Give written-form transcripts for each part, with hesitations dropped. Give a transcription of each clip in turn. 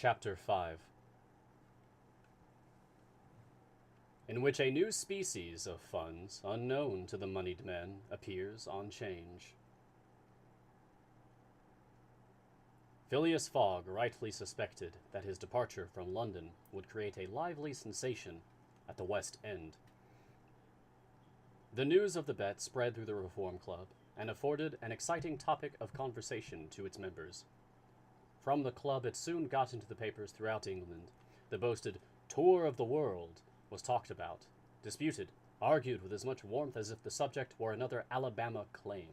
Chapter 5, in which a new species of funds, unknown to the moneyed men, appears on change. Phileas Fogg rightly suspected that his departure from London would create a lively sensation at the West End. The news of the bet spread through the Reform Club, and afforded an exciting topic of conversation to its members. From the club it soon got into the papers throughout England. The boasted tour of the world was talked about, disputed, argued with as much warmth as if the subject were another Alabama claim.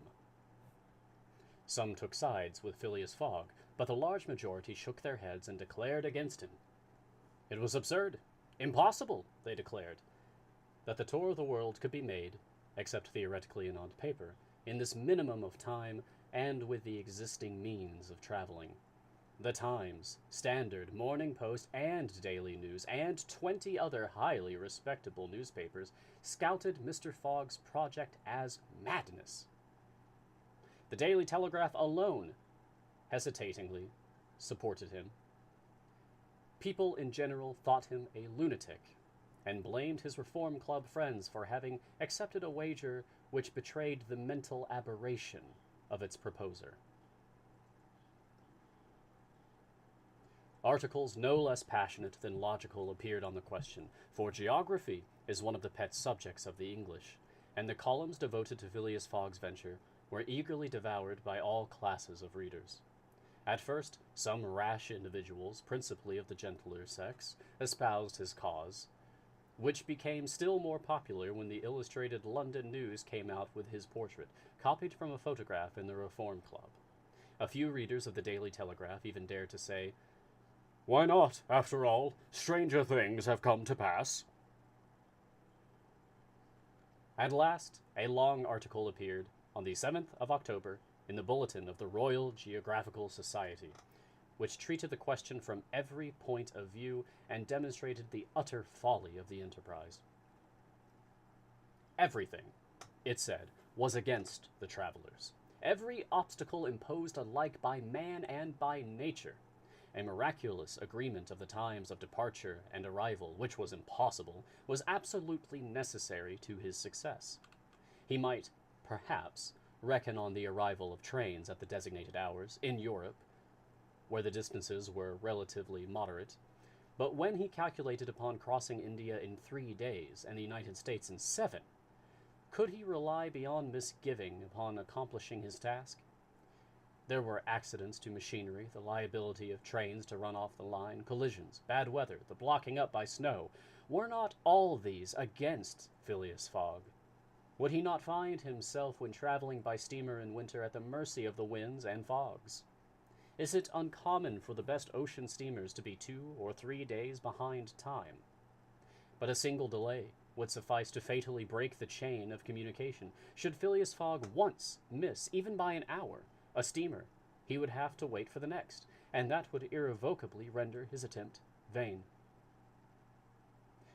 Some took sides with Phileas Fogg, but the large majority shook their heads and declared against him. It was absurd, impossible, they declared, that the tour of the world could be made, except theoretically and on paper, in this minimum of time and with the existing means of traveling. The Times, Standard, Morning Post, and Daily News, and 20 other highly respectable newspapers scouted Mr. Fogg's project as madness. The Daily Telegraph alone hesitatingly supported him. People in general thought him a lunatic, and blamed his Reform Club friends for having accepted a wager which betrayed the mental aberration of its proposer. Articles no less passionate than logical appeared on the question, for geography is one of the pet subjects of the English, and the columns devoted to Phileas Fogg's venture were eagerly devoured by all classes of readers. At first, some rash individuals, principally of the gentler sex, espoused his cause, which became still more popular when the Illustrated London News came out with his portrait, copied from a photograph in the Reform Club. A few readers of the Daily Telegraph even dared to say, "Why not, after all? Stranger things have come to pass." At last, a long article appeared on the 7th of October in the Bulletin of the Royal Geographical Society, which treated the question from every point of view and demonstrated the utter folly of the enterprise. Everything, it said, was against the travelers. Every obstacle imposed alike by man and by nature. A miraculous agreement of the times of departure and arrival, which was impossible, was absolutely necessary to his success. He might, perhaps, reckon on the arrival of trains at the designated hours in Europe, where the distances were relatively moderate, but when he calculated upon crossing India in 3 days and the United States in 7, could he rely beyond misgiving upon accomplishing his task? There were accidents to machinery, the liability of trains to run off the line, collisions, bad weather, the blocking up by snow. Were not all these against Phileas Fogg? Would he not find himself, when traveling by steamer in winter, at the mercy of the winds and fogs? Is it uncommon for the best ocean steamers to be 2 or 3 days behind time? But a single delay would suffice to fatally break the chain of communication. Should Phileas Fogg once miss, even by an hour, a steamer, he would have to wait for the next, and that would irrevocably render his attempt vain.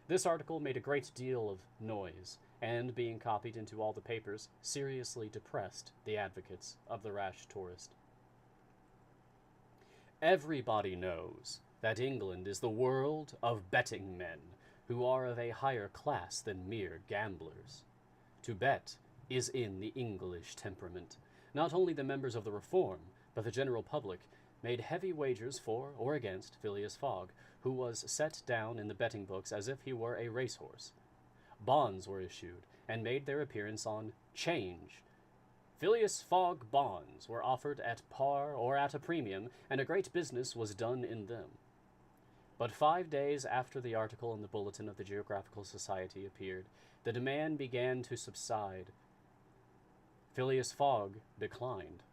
This article made a great deal of noise, and, being copied into all the papers, seriously depressed the advocates of the rash tourist. Everybody knows that England is the world of betting men, who are of a higher class than mere gamblers. To bet is in the English temperament. Not only the members of the Reform, but the general public made heavy wagers for or against Phileas Fogg, who was set down in the betting books as if he were a racehorse. Bonds were issued, and made their appearance on 'Change. Phileas Fogg bonds were offered at par or at a premium, and a great business was done in them. But 5 days after the article in the Bulletin of the Geographical Society appeared, the demand began to subside. Phileas Fogg declined.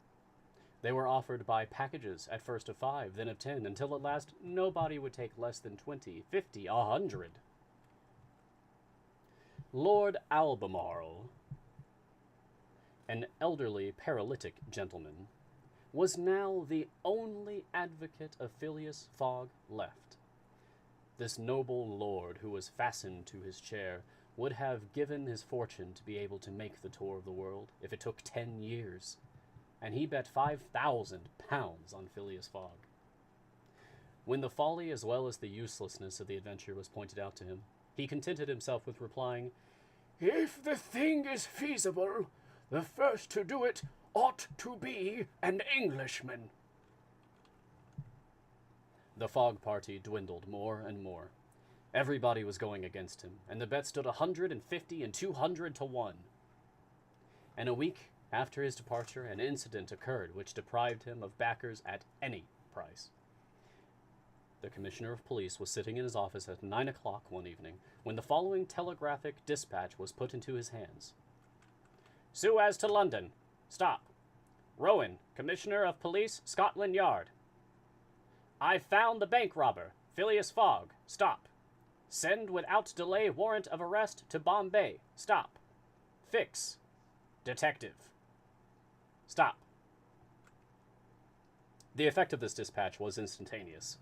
They were offered by packages, at first of 5, then of 10, until at last nobody would take less than 20, 50, 100. Lord Albemarle, an elderly paralytic gentleman, was now the only advocate of Phileas Fogg left. This noble lord, who was fastened to his chair, would have given his fortune to be able to make the tour of the world, if it took 10 years, and he bet £5,000 on Phileas Fogg. When the folly as well as the uselessness of the adventure was pointed out to him, he contented himself with replying, "If the thing is feasible, the first to do it ought to be an Englishman." The fog party dwindled more and more. Everybody was going against him, and the bet stood 150 and 200 to 1. And a week after his departure, an incident occurred which deprived him of backers at any price. The commissioner of police was sitting in his office at 9 o'clock one evening when the following telegraphic dispatch was put into his hands. "Suez to London. Stop. Rowan, Commissioner of Police, Scotland Yard. I've found the bank robber, Phileas Fogg. Stop. Send without delay warrant of arrest to Bombay. Stop. Fix. Detective. Stop." The effect of this dispatch was instantaneous.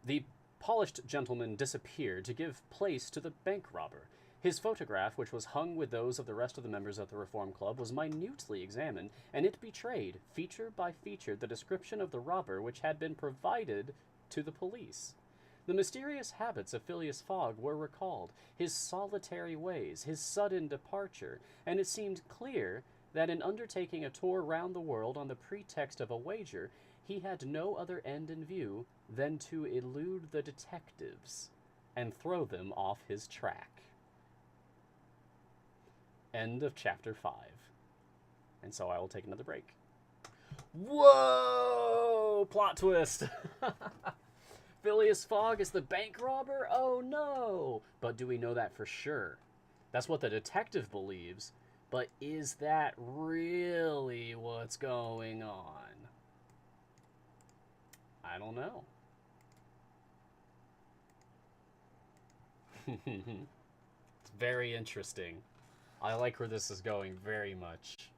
The polished gentleman disappeared to give place to the bank robber. His photograph, which was hung with those of the rest of the members of the Reform Club, was minutely examined, and it betrayed, feature by feature, the description of the robber which had been provided to the police. The mysterious habits of Phileas Fogg were recalled, his solitary ways, his sudden departure, and it seemed clear that in undertaking a tour round the world on the pretext of a wager, he had no other end in view than to elude the detectives and throw them off his track. End of chapter 5. And so I will take another break. Whoa! Plot twist! Phileas Fogg is the bank robber? Oh no! But do we know that for sure? That's what the detective believes, but is that really what's going on? I don't know. It's very interesting. I like where this is going very much.